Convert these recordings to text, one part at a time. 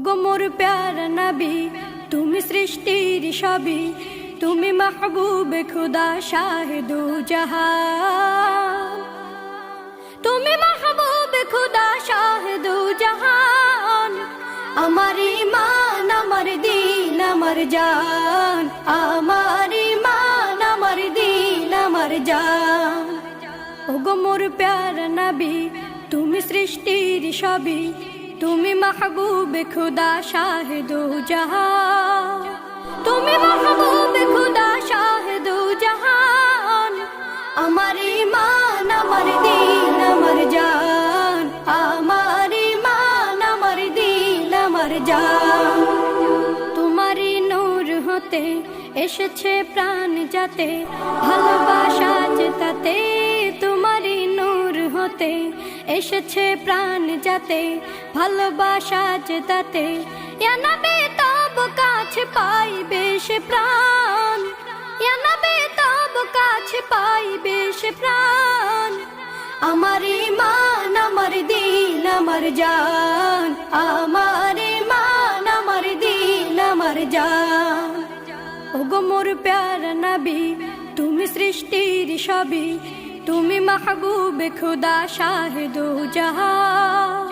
ওগো মোর প্যারা নবী, তুমি সৃষ্টির সবই, তুমি মাহবুবে খুদা শাহিদু জাহান, তুমি মাহবুবে খুদা শাহিদু জাহান। আমার ঈমান, আমার দিন, আমার জান, আমার ঈমান, আমার দিন, আমার জান। ওগো মোর প্যারা নবী, তুমি সৃষ্টির সবই, তুমি মাহবুবে খুদা শাহিদু জাহান, তুমি মাহবুবে খুদা শাহিদু জাহান। আমার ঈমান, আমার দিন, আমার জান, আমার ঈমান, আমার দিন, আমার জান। তোমারই নূর হতে এসেছে প্রাণ যাতে, ভালোবাসা জেতাতে। তোমারই নূর হতে এসেছে প্রাণ যাতে, ভালোবাসা জেতাতে। ইয়া নবী তব কাছে পাইবে সে প্রাণ, ইয়া নবী তব কাছে পাইবে সে প্রাণ। আমার ঈমান, আমার দিন, আমার জান, আমার ঈমান, আমার দিন, আমার জান। ওগো মোর প্যারা নবী, তুমি সৃষ্টির সবই, তুমি মাহবুবে খুদা শাহিদু জাহান,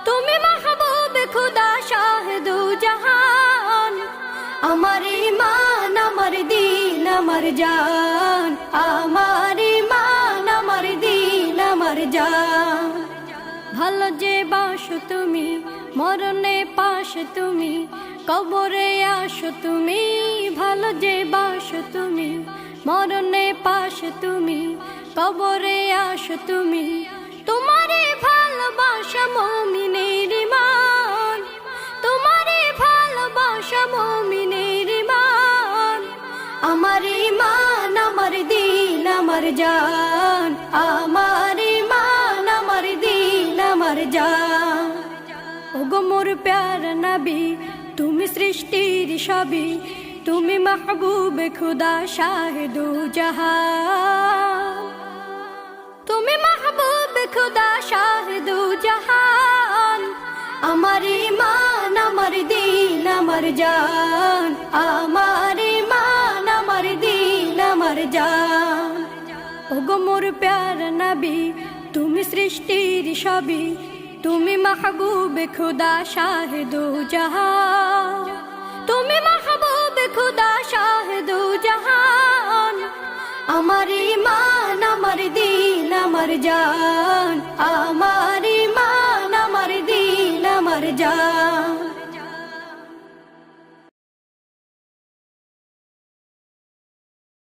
তুমি মাহবুবে খুদা শাহিদু জাহান। আমার ঈমান, আমার দিন, আমার জান, আমার ঈমান, আমার দিন, আমার জান। ভালো যে বাসো তুমি, মরণে পাশে তুমি, কবরে আসো তুমি। ভালো যে বাসো তুমি, মরণে পাশে তুমি, কবরে আসো তুমি। তোমারে ভালোবাসা মুমিনের ঈমান, তোমারে ভালোবাসা মুমিনের ঈমান। আমার ঈমান, আমার দিন, আমার জান, আমার ঈমান, আমার দিন, আমার জান। ওগো মোর প্যারা নবী, তুমি সৃষ্টির সবই, তুমি মাহবুবে খুদা শাহিদু জাহান, তুমি মাহবুবে খুদা শাহিদু জাহান। আমার ঈমান, আমার দিন, আমার জান, আমার ঈমান, আমার দিন, আমার জান। ওগো মোর প্যারা নবী, তুমি সৃষ্টির সবই, তুমি মাহবুবে খুদা শাহিদু জাহান, তুমি মাহবুবে খুদা শাহিদু জাহান। আমার ঈমান, আমার দিন, আমার জান।